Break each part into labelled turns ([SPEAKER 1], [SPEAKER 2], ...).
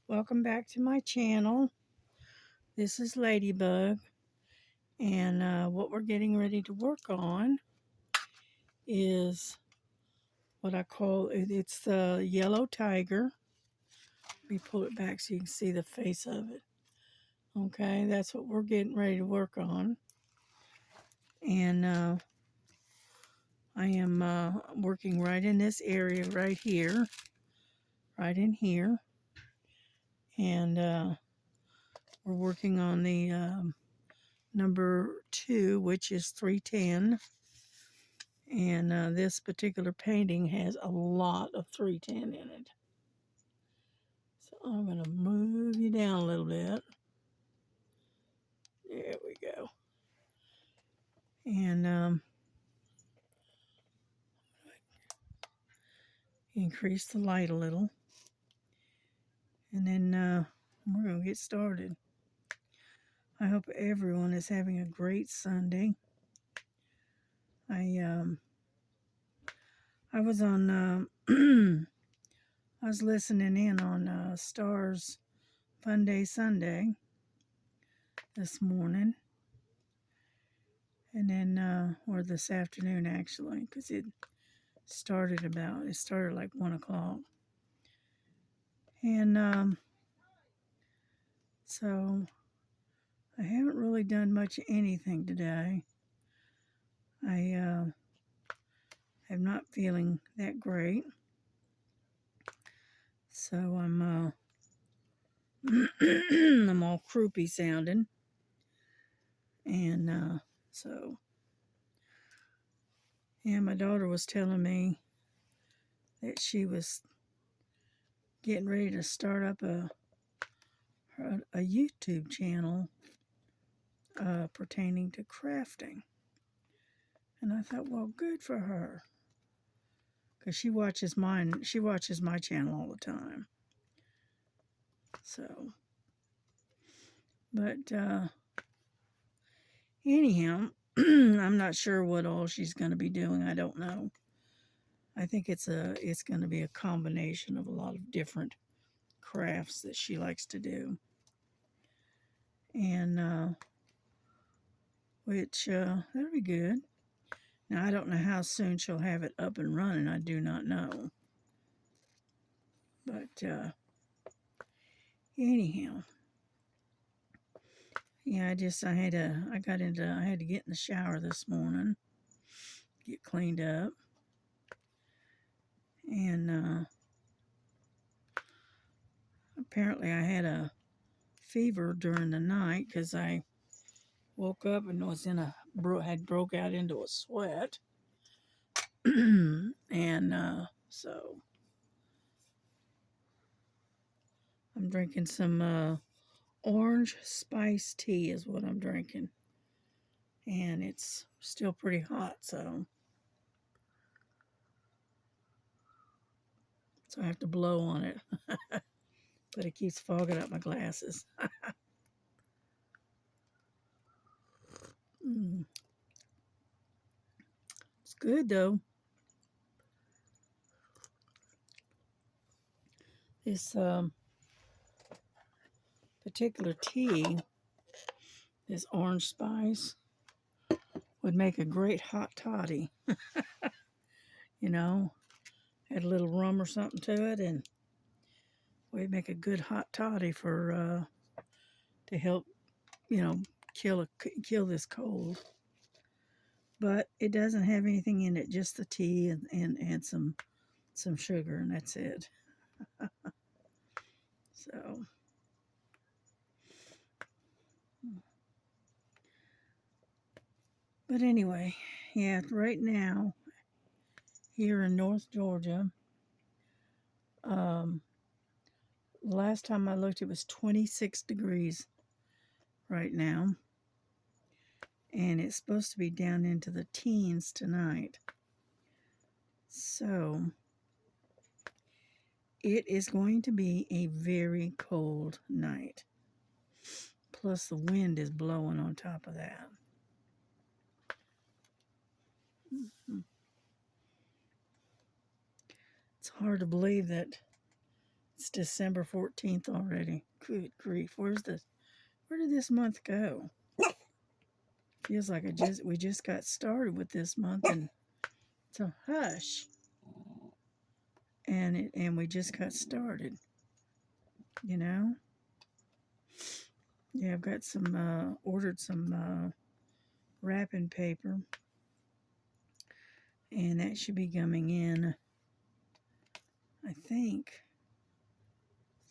[SPEAKER 1] Welcome back to my channel. This is Ladybug, and what we're getting ready to work on is what I call it's the yellow tiger. Let me pull it back so you can see the face of it. Okay, that's what we're getting ready to work on, and I am working right in this area right here, right in here, and we're working on the number 2, which is 310. And this particular painting has a lot of 310 in it. So I'm going to move you down a little bit. There we go. And increase the light a little. And then we're going to get started. I hope everyone is having a great Sunday. I was on I was listening in on Stars Fun Day Sunday this morning, and then or this afternoon actually, because it started like 1 o'clock, and so I haven't really done much anything today. I am not feeling that great, so I'm I'm all croupy sounding, and so yeah, my daughter was telling me that she was getting ready to start up a YouTube channel pertaining to crafting, and I thought, well, good for her, because she watches mine. She watches my channel all the time. So, but anyhow, I'm not sure what all she's going to be doing. I don't know. I think it's going to be a combination of a lot of different crafts that she likes to do, and which that'll be good. Now I don't know how soon she'll have it up and running. I do not know. But anyhow, yeah, I had to get in the shower this morning, get cleaned up, and apparently I had a fever during the night because I woke up and was had broke out into a sweat, and so I'm drinking some orange spice tea is what I'm drinking, and it's still pretty hot, so I have to blow on it, but it keeps fogging up my glasses. It's good though. This particular tea, this orange spice, would make a great hot toddy. You know, add a little rum or something to it, and we'd make a good hot toddy for to help, you know, kill this cold. But it doesn't have anything in it, just the tea and some sugar, and that's it. So, but anyway, yeah, right now here in North Georgia, um, last time I looked, it was 26 degrees right now, and it's supposed to be down into the teens tonight. So it is going to be a very cold night. Plus the wind is blowing on top of that. It's hard to believe that It's December 14th already. Good grief. Where did this month go? Feels like we just got started with this month, and so hush. And we just got started. You know? Yeah, I've got ordered some wrapping paper, and that should be coming in, I think,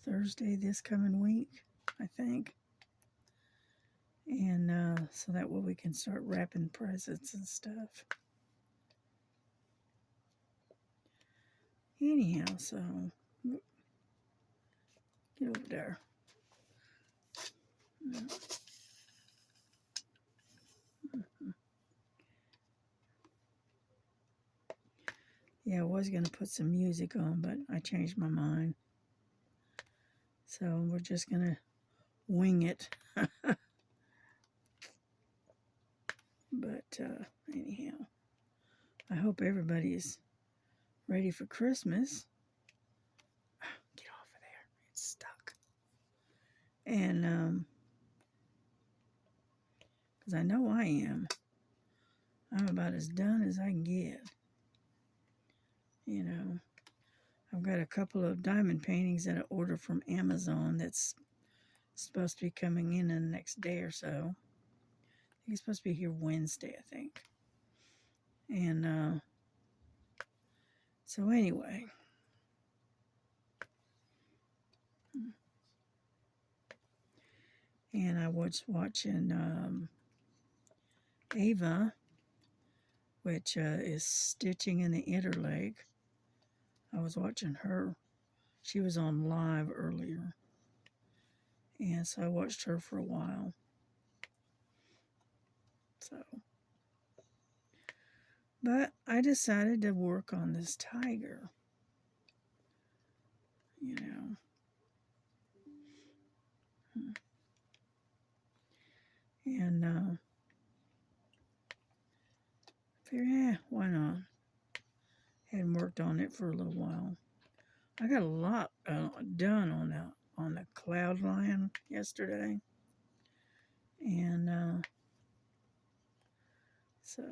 [SPEAKER 1] Thursday this coming week, I think. And so that way we can start wrapping presents and stuff. Anyhow, so get over there. Yeah, I was going to put some music on, but I changed my mind. So we're just going to wing it. But anyhow, I hope everybody is ready for Christmas. Get off of there. It's stuck. And because I know I am. I'm about as done as I can get. You know, I've got a couple of diamond paintings that I ordered from Amazon that's supposed to be coming in the next day or so. I think it's supposed to be here Wednesday, I think. And so anyway, and I was watching Ava, which is stitching in the Interlake. I was watching her. She was on live earlier, and so I watched her for a while. So, but I decided to work on this tiger, you know. And figured, yeah, why not? Hadn't worked on it for a little while. I got a lot done on the cloud line yesterday, and so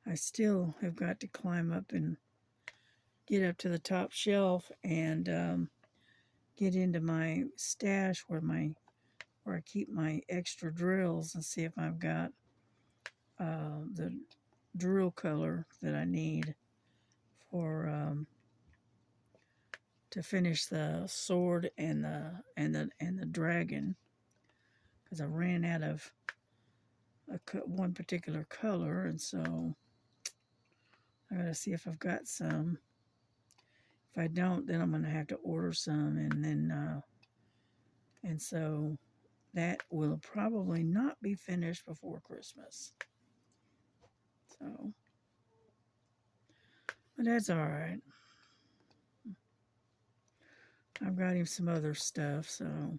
[SPEAKER 1] I still have got to climb up and get up to the top shelf and get into my stash where I keep my extra drills and see if I've got the drill color that I need for to finish the sword and the dragon, because I ran out of one particular color, and so I gotta see if I've got some. If I don't, then I'm gonna have to order some, and then and so that will probably not be finished before Christmas. So, but that's all right. I've got him some other stuff, so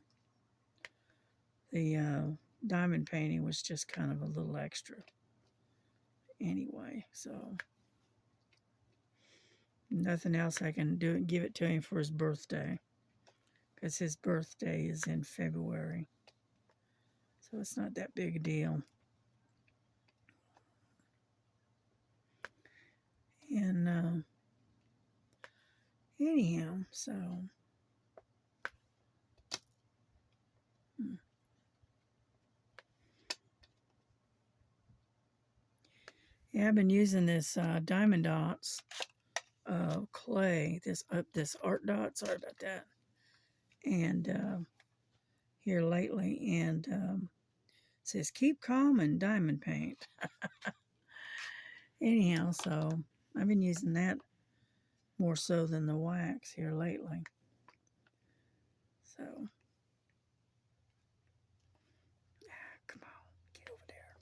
[SPEAKER 1] the diamond painting was just kind of a little extra anyway, so nothing else I can do. Give it to him for his birthday, because his birthday is in February, so it's not that big a deal. And anyhow, so yeah, I've been using this Diamond Dots clay, this Art Dot. Sorry about that. And here lately, and says keep calm and diamond paint. Anyhow, so I've been using that more so than the wax here lately. So, come on, get over there.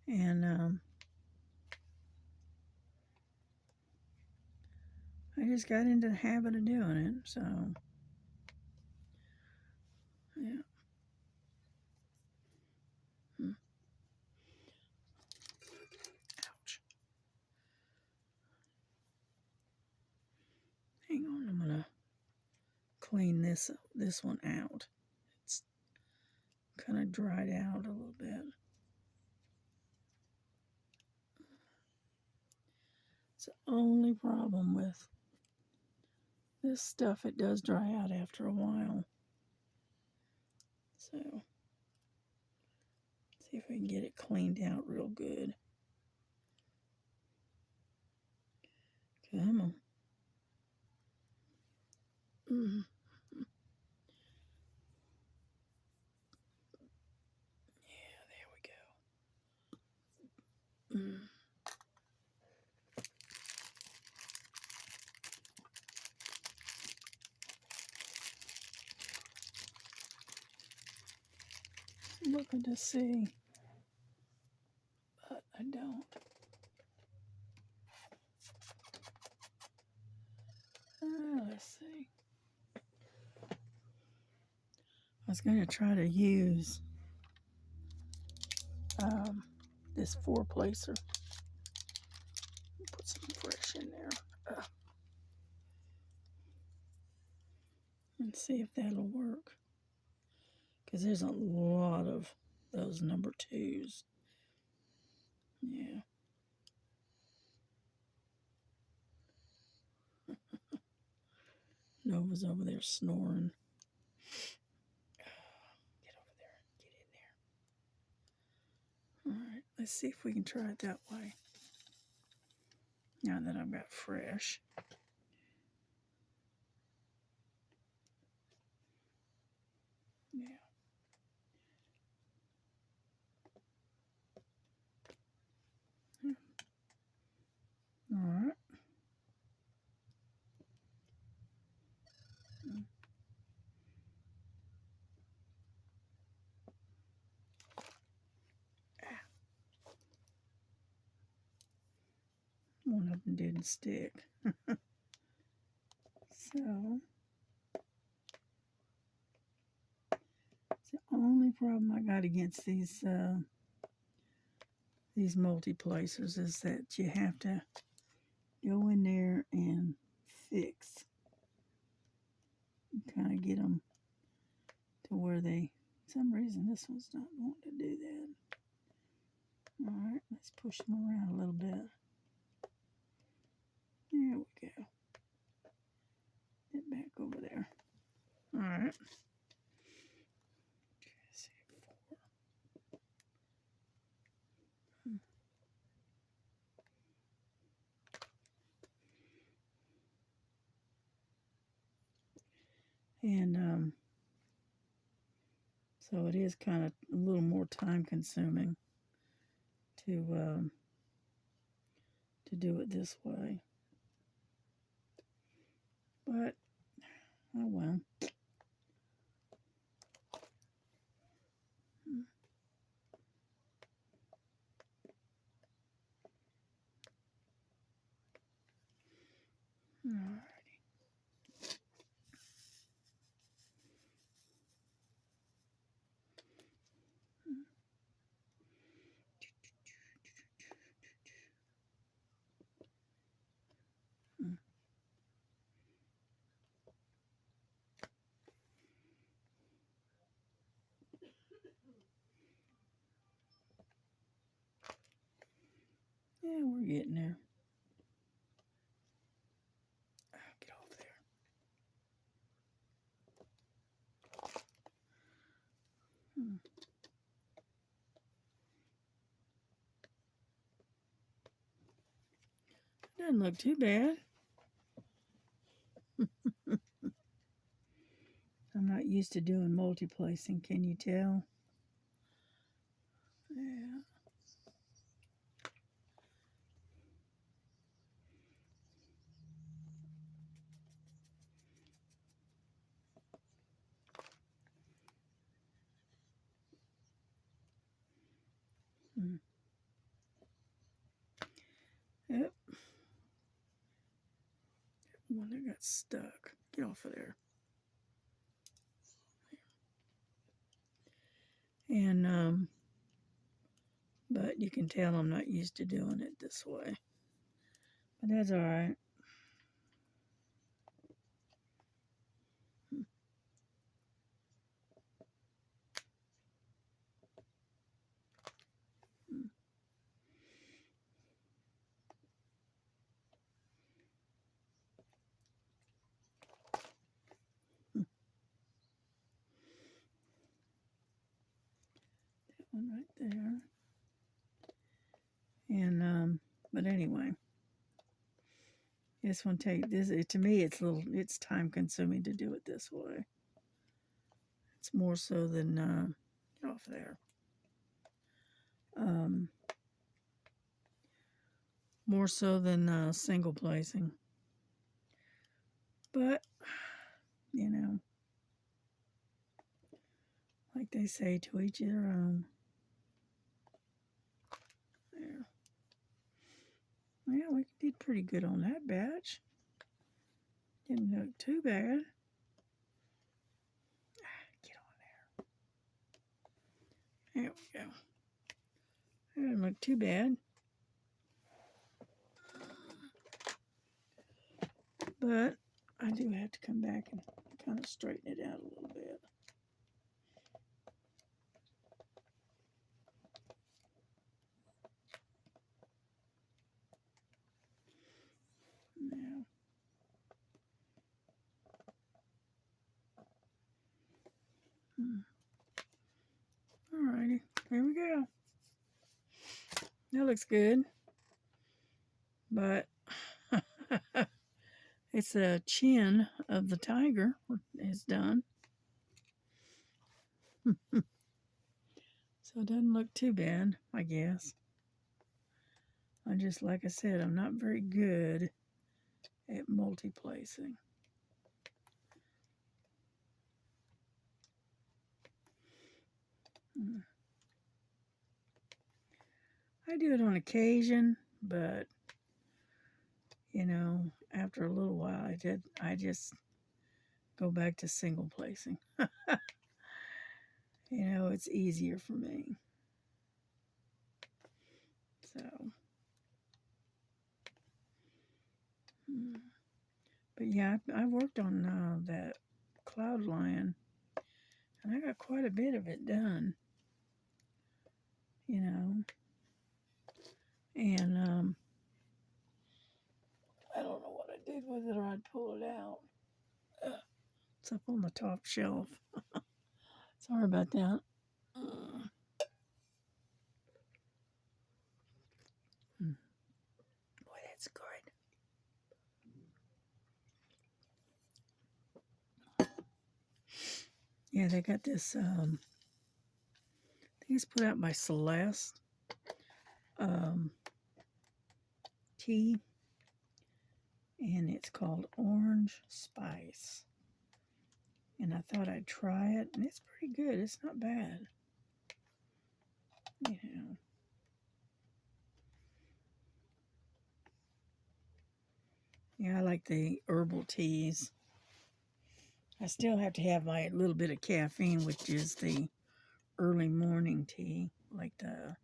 [SPEAKER 1] And I just got into the habit of doing it. So, yeah. Ouch. Hang on, I'm gonna clean this one out. It's kind of dried out a little bit. It's the only problem with this stuff. It does dry out after a while. So, see if we can get it cleaned out real good. Come on. Mm. Yeah, there we go. Mm. Looking to see, but I don't. Let's see. I was going to try to use this four-placer. Put some fresh in there and see if that'll work. Because there's a lot of those number 2s. Yeah. Nova's over there snoring. Get over there. Get in there. All right. Let's see if we can try it that way. Now that I've got fresh. Yeah. All right. One of them didn't stick. So, it's the only problem I got against these multi-placers is that you have to go in there and fix. Kind of get them to where they, for some reason this one's not wanting to do that. All right, let's push them around a little bit. There we go. Get back over there. All right. And so it is kind of a little more time consuming to do it this way. But, oh well. Alrighty. Yeah, we're getting there. Get over there. Doesn't look too bad. I'm not used to doing multi-placing, can you tell? Yeah. Yep. One that got stuck. Get off of there. And but you can tell I'm not used to doing it this way. But that's all right. This one to me it's time consuming to do it this way. It's more so than get off there. More so than single placing. But you know, like they say, to each their own. There. Yeah, we did pretty good on that batch. Didn't look too bad. Get on there. There we go. That didn't look too bad. But I do have to come back and kind of straighten it out a little bit. Now. Alrighty, here we go. That looks good. But it's the chin of the tiger is done. So it doesn't look too bad, I guess. Like I said, I'm not very good at multi-placing. I do it on occasion, but you know, after a little while, I just go back to single placing. You know, it's easier for me. So, but yeah, I worked on that Cloud Lion, and I got quite a bit of it done. You know, and I don't know what I did with it, or I'd pull it out. It's up on the top shelf. Sorry about that. Boy, that's good. Yeah, they got this. I think it's put out by Celeste tea, and it's called Orange Spice. And I thought I'd try it, and it's pretty good. It's not bad. You know. Yeah, I like the herbal teas. I still have to have my little bit of caffeine, which is the early morning tea, like the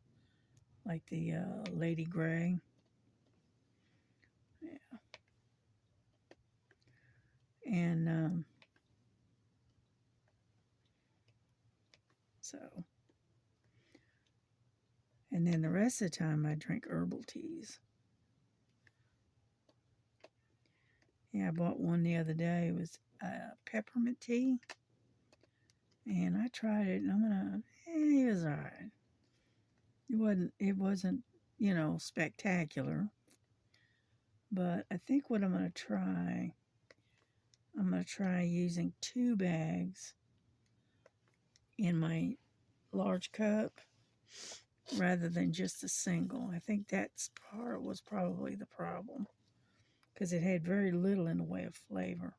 [SPEAKER 1] Lady Grey. Yeah. And so, and then the rest of the time I drink herbal teas. Yeah, I bought one the other day. It was peppermint tea, and I tried it, and it was all right. It wasn't, you know, spectacular. But I think what I'm going to try using 2 bags in my large cup rather than just a single. I think was probably the problem, because it had very little in the way of flavor.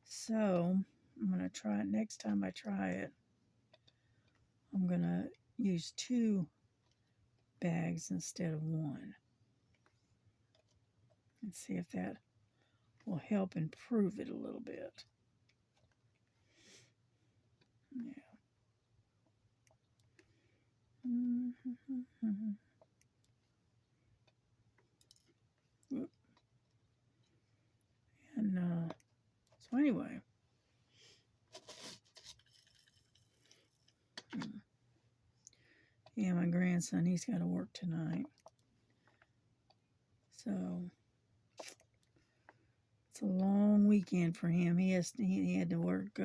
[SPEAKER 1] So I'm going to try it next time I try it. I'm going to use 2 bags instead of 1 and see if that will help improve it a little bit. Yeah. And so anyway, yeah, my grandson, he's got to work tonight. So it's a long weekend for him. He had to work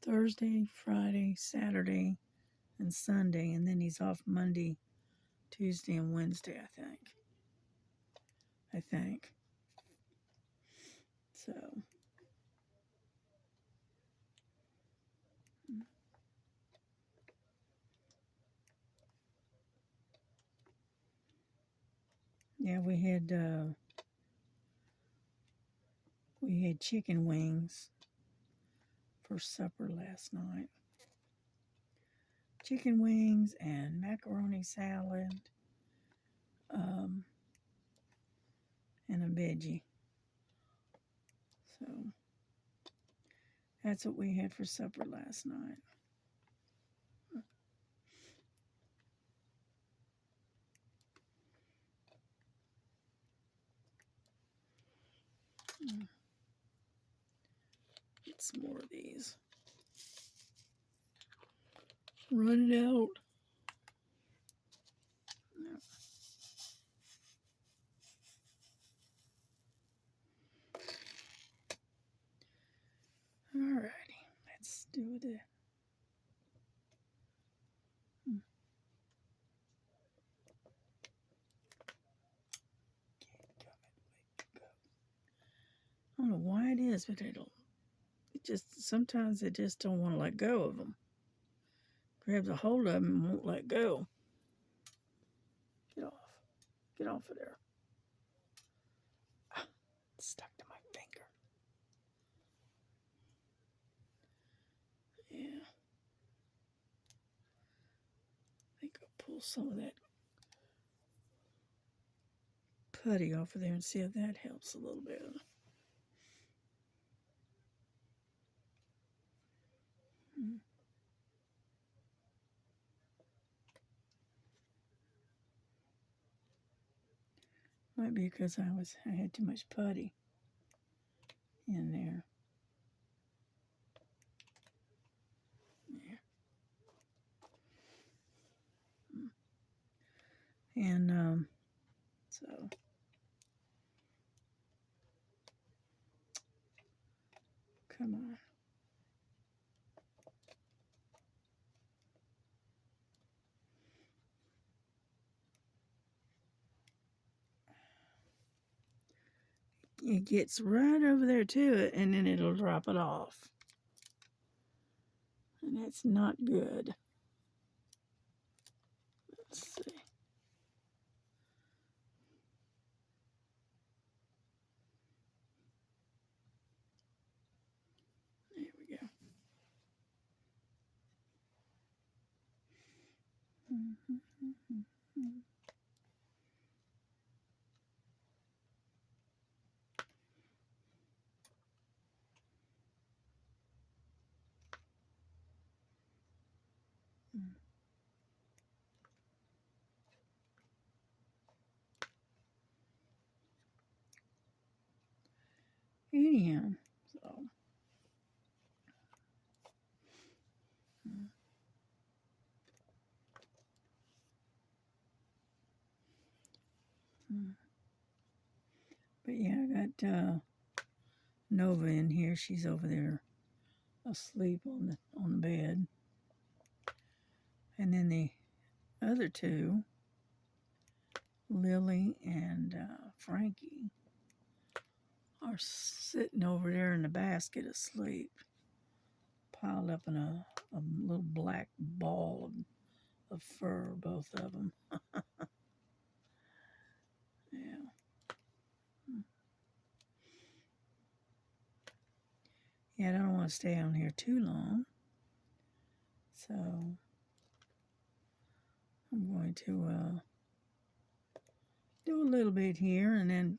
[SPEAKER 1] Thursday, Friday, Saturday, and Sunday, and then he's off Monday, Tuesday, and Wednesday, I think. I think. So, yeah, we had chicken wings for supper last night. Chicken wings and macaroni salad, um, and a veggie. So that's what we had for supper last night. Get some more of these. Run it out. Alrighty, let's do it. I don't know why it is, but it just sometimes it just don't want to let go of them. Grabs a hold of them and won't let go. Get off. Get off of there. Ah, it's stuck to my finger. Yeah. I think I'll pull some of that putty off of there and see if that helps a little bit. Might be because I had too much putty in there. Yeah. And so come on. It gets right over there to it and then it'll drop it off. And that's not good. Let's see. There we go. Anyhow, so but yeah, I got Nova in here. She's over there asleep on the bed. And then the other two, Lily and Frankie, are sitting over there in the basket asleep, piled up in a little black ball of fur, both of them. Yeah. Yeah, I don't want to stay on here too long. So I'm going to do a little bit here and then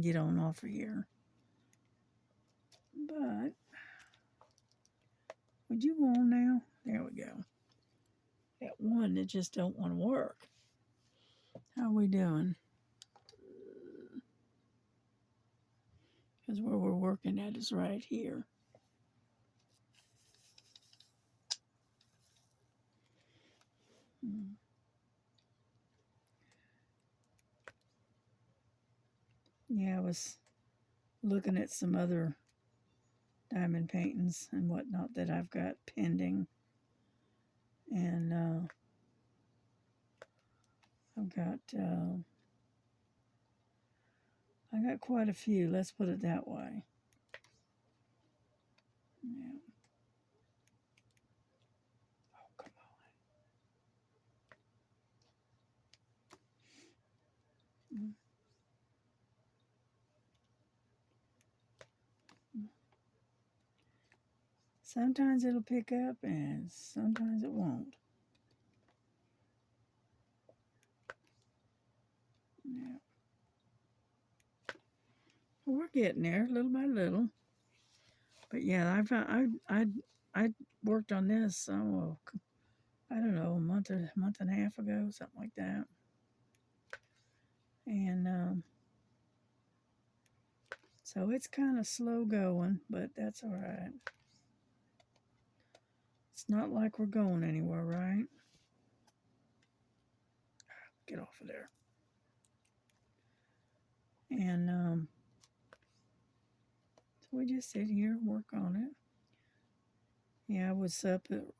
[SPEAKER 1] get on off of here. But would you go on now? There we go. That one that just don't want to work. How are we doing? Because where we're working at is right here. Yeah, I was looking at some other diamond paintings and whatnot that I've got pending. And I got quite a few, let's put it that way. Yeah. Oh, come on. Sometimes it'll pick up and sometimes it won't. Yeah. Well, we're getting there little by little. But yeah, I worked on this, I don't know, a month and a half ago, something like that. And so it's kind of slow going, but that's all right. It's not like we're going anywhere, right? Get off of there. And so we just sit here, work on it. Yeah, I was up in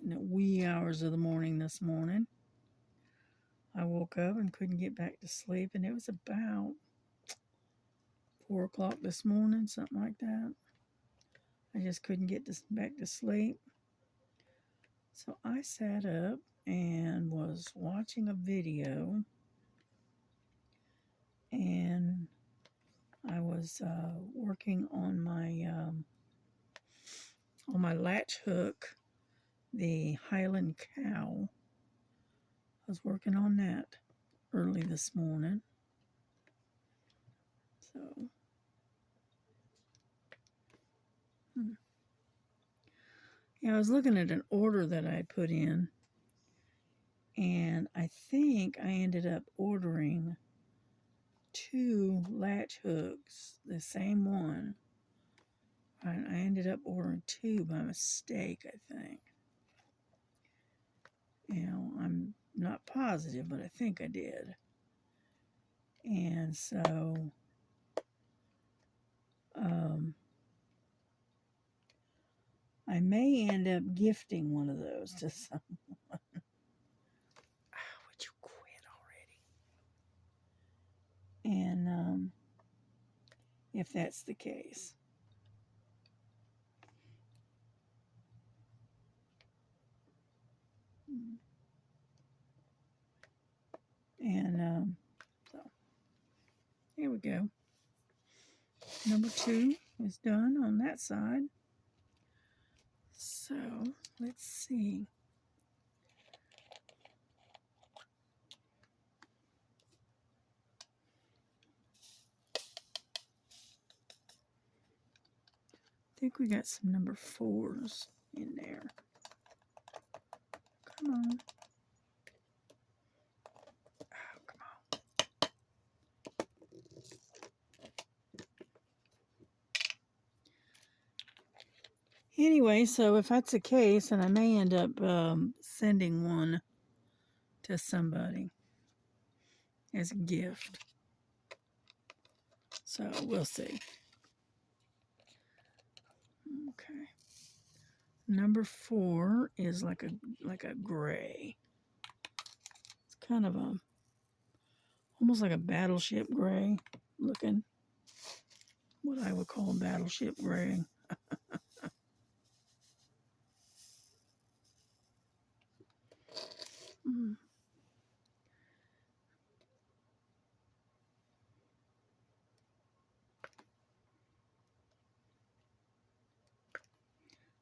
[SPEAKER 1] the wee hours of the morning this morning. I woke up and couldn't get back to sleep, and it was about 4 o'clock this morning, something like that. I just couldn't get back to sleep. So I sat up and was watching a video, and I was working on my latch hook, the Highland Cow. I was working on that early this morning. So, yeah, I was looking at an order that I put in, and I think I ended up ordering 2 latch hooks, the same one. I ended up ordering 2 by mistake, I think. I'm not positive, but I think I did. And so, I may end up gifting one of those to someone. Would you quit already? And if that's the case. And so, here we go. Number 2 is done on that side. So, let's see. I think we got some number 4s in there. Come on. Oh, come on. Anyway, so if that's the case, and I may end up sending one to somebody as a gift. So we'll see. Okay. Number 4 is like a gray. It's kind of almost like a battleship gray looking. What I would call battleship gray.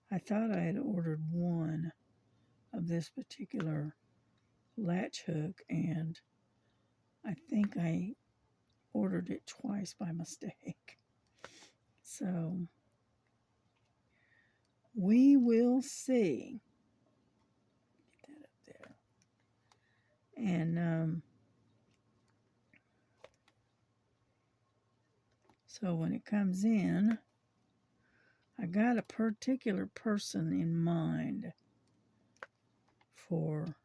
[SPEAKER 1] I thought I had ordered one of this particular latch hook, and I think I ordered it twice by mistake. So we will see. Get that up there. And so when it comes in, I got a particular person in mind to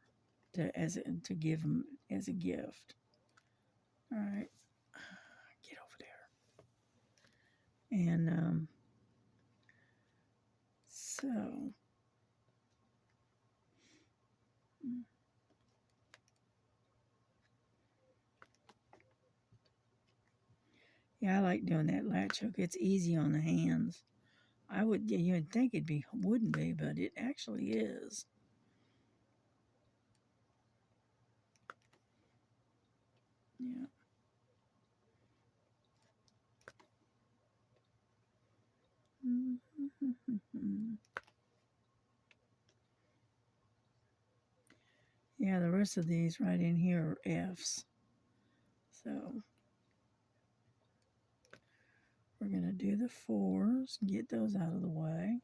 [SPEAKER 1] give them as a gift. All right, get over there. And so Yeah, I like doing that latch hook. It's easy on the hands. You'd think wouldn't be, but it actually is. Yeah. Yeah, the rest of these right in here are F's. So we're going to do the 4s, get those out of the way,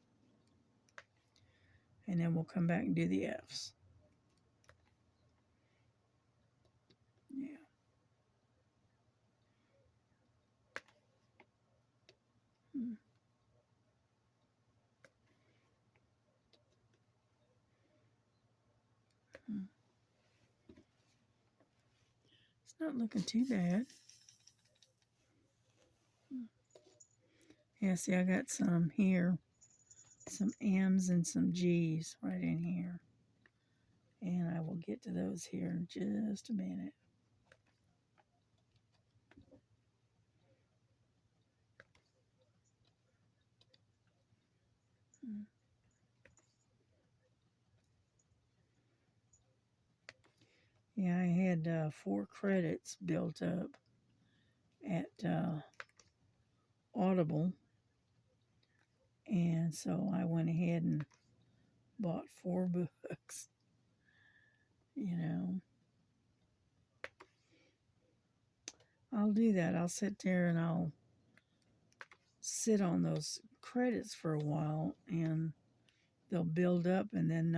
[SPEAKER 1] and then we'll come back and do the F's. Yeah. It's not looking too bad. Yeah, see, I got some here, some M's and some G's right in here. And I will get to those here in just a minute. Yeah, I had 4 credits built up at Audible. And so I went ahead and bought 4 books. You know, I'll do that. I'll sit there and I'll sit on those credits for a while and they'll build up and then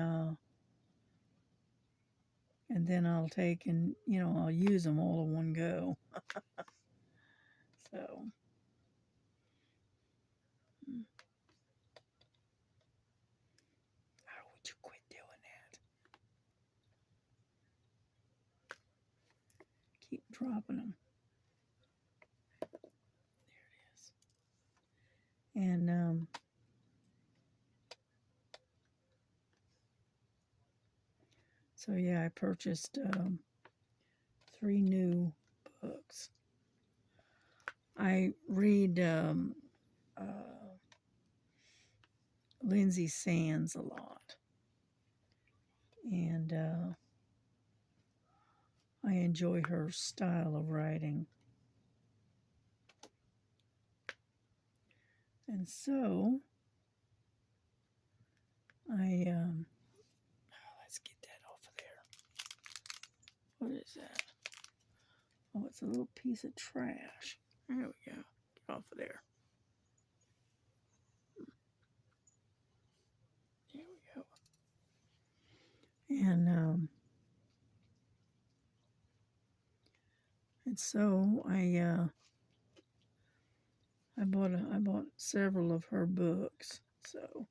[SPEAKER 1] I'll take and I'll use them all in one go. So how would you quit doing that? Keep dropping them. There it is. And so yeah, I purchased 3 new books. I read Lindsay Sands a lot, and I enjoy her style of writing. And so let's get that off of there. What is that? Oh, it's a little piece of trash. There we go. Get off of there. There we go. And so I bought several of her books. So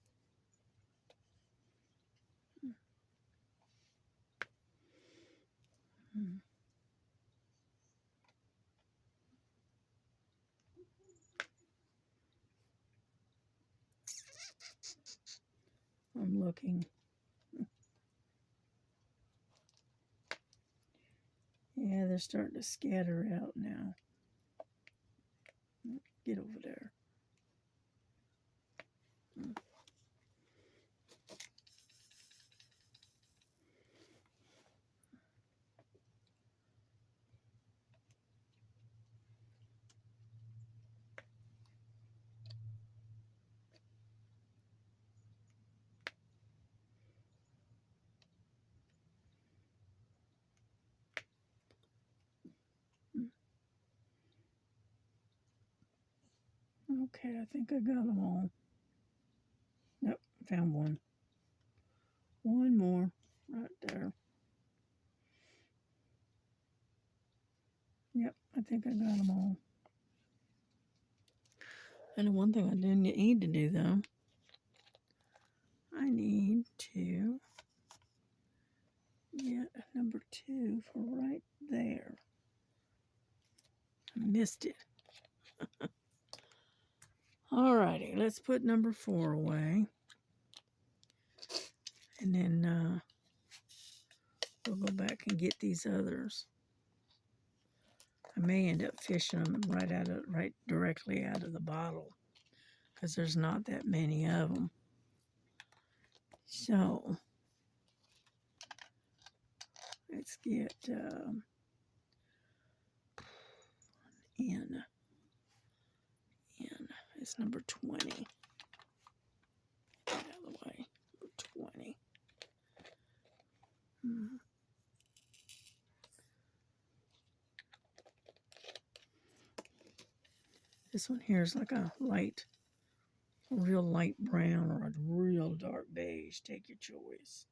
[SPEAKER 1] I'm looking. Yeah, they're starting to scatter out now. Get over there. Okay, I think I got them all. Nope, found one. One more right there. Yep, I think I got them all. And one thing I do need to do though, I need to get number 2 for right there. I missed it. Alrighty, let's put number 4 away. And then we'll go back and get these others. I may end up fishing them right directly out of the bottle because there's not that many of them. So let's get N. N is number 20. Get out of the way. Number 20. This one here is like a real light brown or a real dark beige. Take your choice.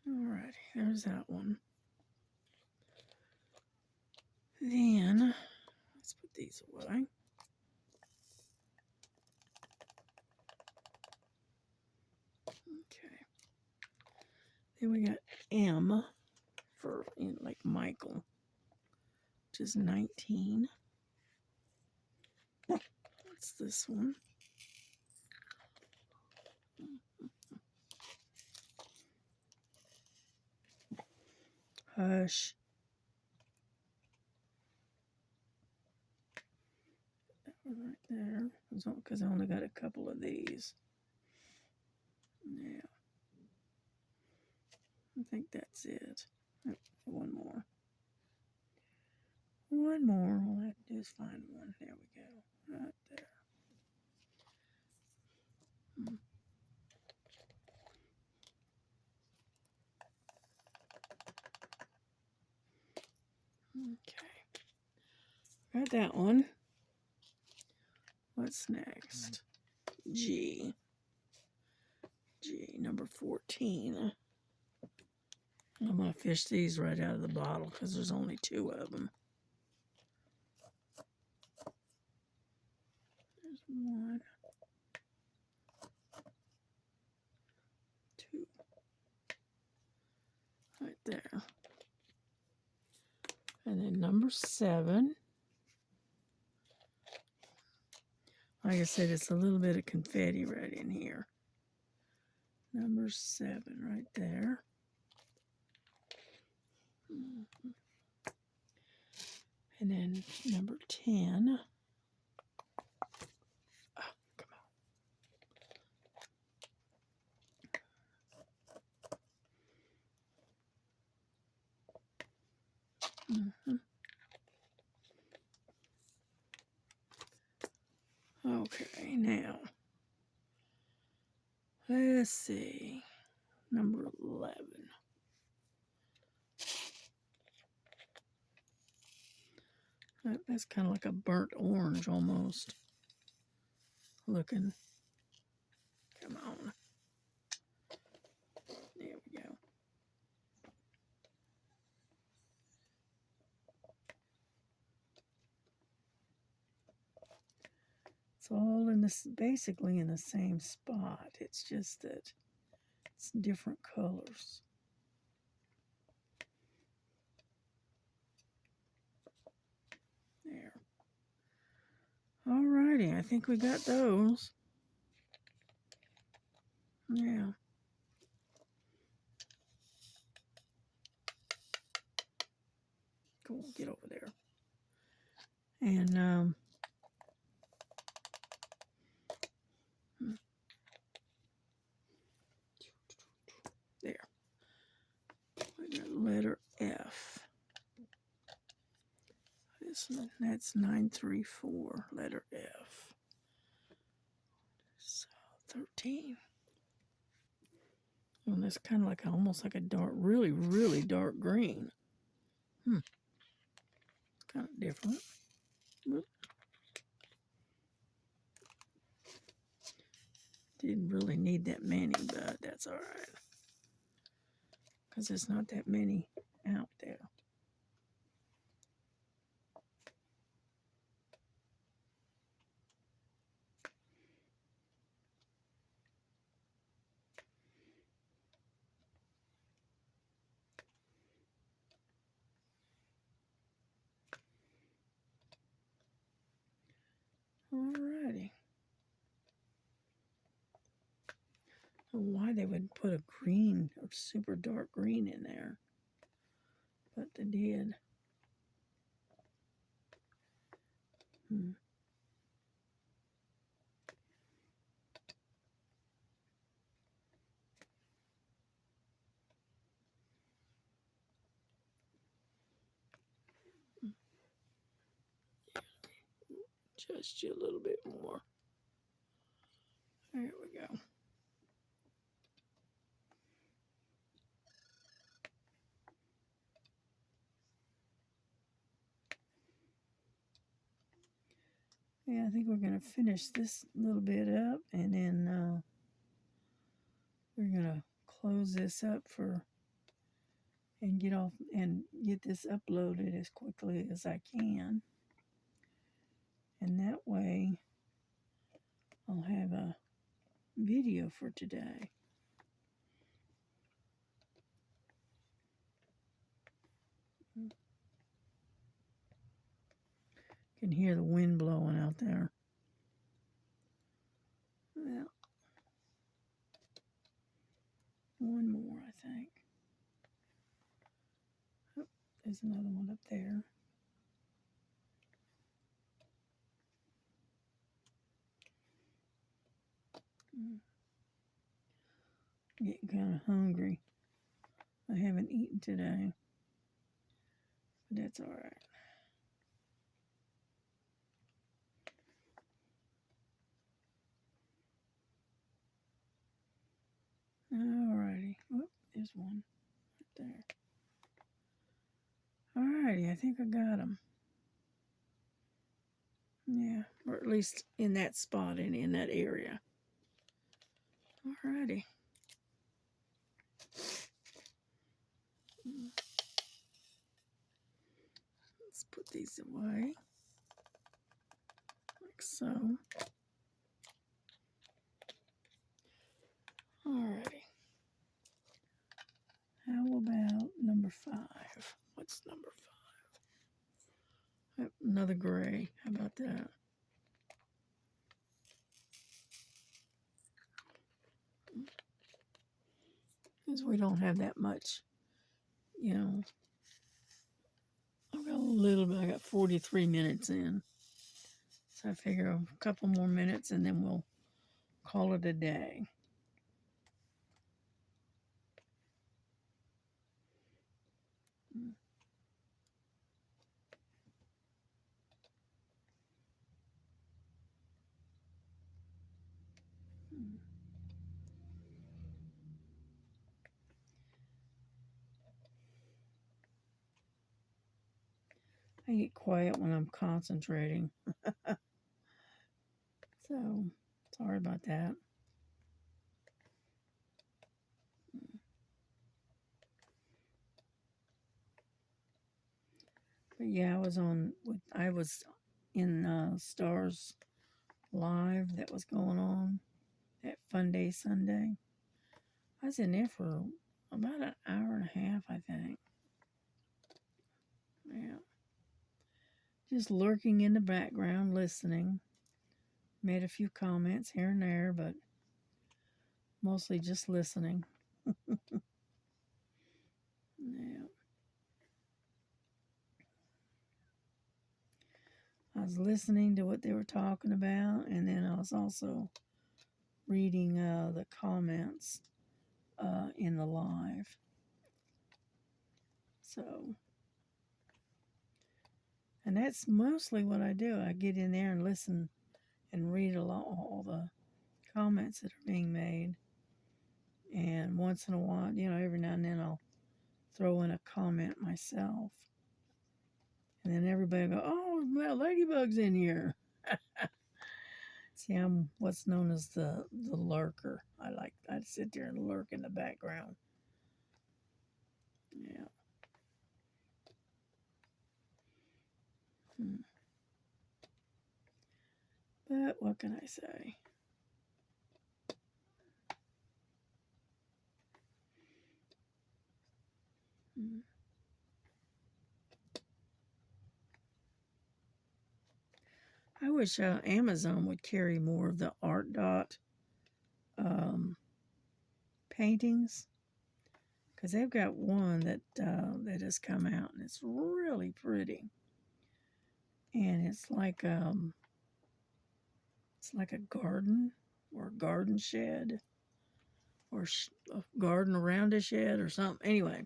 [SPEAKER 1] Alrighty, there's that one. Then, let's put these away. Okay. Then we got M for like Michael, which is 19. What's this one? Hush. That one right there. Because I only got a couple of these. Yeah. I think that's it. Oh, one more. One more. All I have to do is find one. There we go. Right there. Okay. Got that one. What's next? G. G, number 14. I'm going to fish these right out of the bottle because there's only 2 of them. There's 1, 2. Right there. And then number 7. Like I said, it's a little bit of confetti right in here. Number 7 right there. And then number 10. Oh, come on. Okay, now, let's see. Number 11. That's kind of like a burnt orange almost looking. Come on. There we go. It's all in this, basically in the same spot. It's just that it's different colors. There. Alrighty, I think we got those. Yeah. Cool, get over there. And, there. We got letter F. This one, that's 934, letter F. So 13. And that's kind of like almost like a dark, really, really dark green. Kind of different. Whoop. Didn't really need that many, but that's all right. Because there's not that many out there. Alrighty. I don't know why they would put a green or super dark green in there, but they did. Just you a little bit more. There we go. Yeah, I think we're going to finish this little bit up, and then we're going to close this up and get off and get this uploaded as quickly as I can. And that way I'll have a video for today. You can hear the wind blowing out there. Well, one more, I think. Oh, there's another one up there. Getting kind of hungry. I haven't eaten today, but that's all right. Alrighty. Whoop, there's one right there. Alrighty, I think I got them. Yeah, or at least in that spot and in that area. Alrighty. Let's put these away, like so. Alrighty. How about number 5? What's number 5? Another gray. How about that? Because we don't have that much, you know. I've got a little bit. I got 43 minutes in. So I figure a couple more minutes and then we'll call it a day. I get quiet when I'm concentrating. So, sorry about that. But yeah, I was in Stars Live that was going on at Fun Day Sunday. I was in there for about an hour and a half, I think. Yeah. Just lurking in the background, listening. Made a few comments here and there, but mostly just listening. Yeah. I was listening to what they were talking about, and then I was also reading the comments in the live. So, and that's mostly what I do. I get in there and listen and read all the comments that are being made. And once in a while, every now and then I'll throw in a comment myself. And then everybody will go, oh, well, Ladybug's in here. See, I'm what's known as the lurker. I sit there and lurk in the background. Yeah. But what can I say? I wish Amazon would carry more of the Art Dot um, paintings, because they've got one that has come out and it's really pretty, and it's like a garden or a garden shed or a garden around a shed or something. Anyway,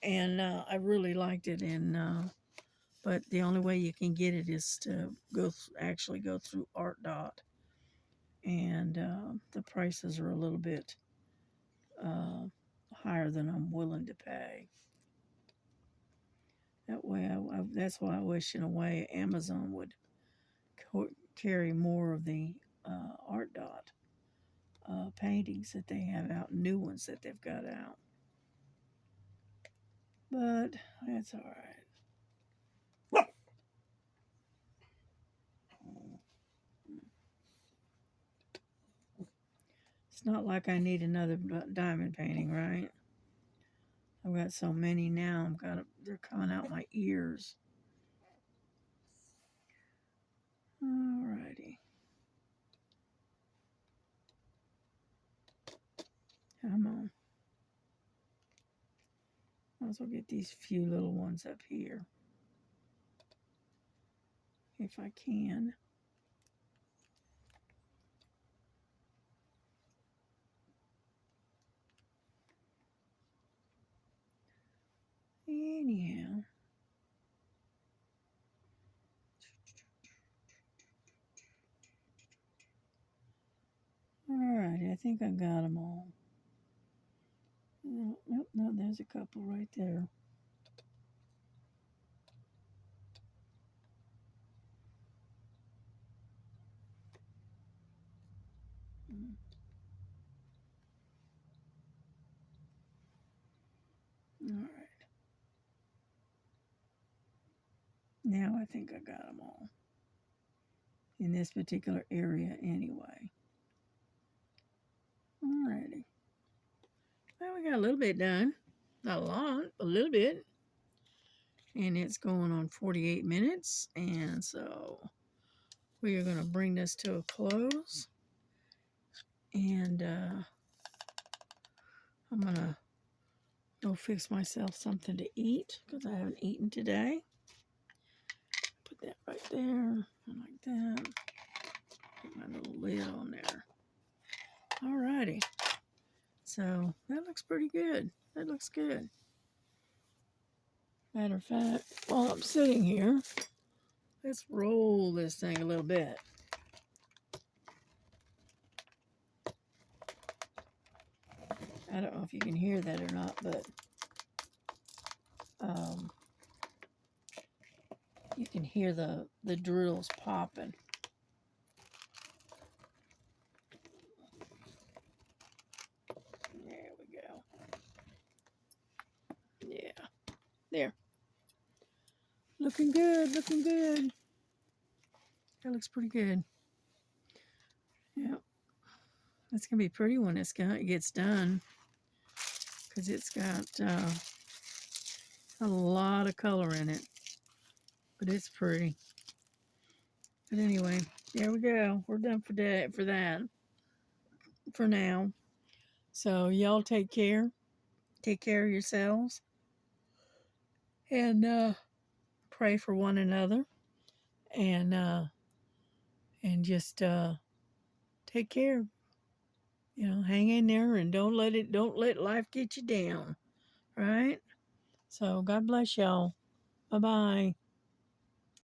[SPEAKER 1] and I really liked it, and but the only way you can get it is to actually go through Art Dot, and the prices are a little bit uh, higher than I'm willing to pay. That way, that's why I wish, in a way, Amazon would carry more of the Art Dot paintings that they have out, new ones that they've got out. But that's all right. It's not like I need another diamond painting, right? I've got so many now. They're coming out my ears. Alrighty. Come on. Might as well get these few little ones up here, if I can. Anyhow. Alrighty, I think I got them all. Nope, no, there's a couple right there. All right. Now I think I got them all in this particular area anyway. Alrighty. Well, we got a little bit done. Not a lot, a little bit. And it's going on 48 minutes. And so we are going to bring this to a close. And I'm going to go fix myself something to eat because I haven't eaten today. Put that right there, like that. Put my little lid on there. Alrighty. So that looks pretty good. That looks good. Matter of fact, while I'm sitting here, let's roll this thing a little bit. I don't know if you can hear that or not, but you can hear the drills popping. There we go. Yeah. There. Looking good, looking good. That looks pretty good. Yeah. It's going to be pretty when it gets done, because it's got a lot of color in it. But it's pretty. But anyway, there we go. We're done for that. For now. So y'all take care. Take care of yourselves. And pray for one another. And just take care. You know, hang in there and don't let life get you down. Right? So God bless y'all. Bye-bye.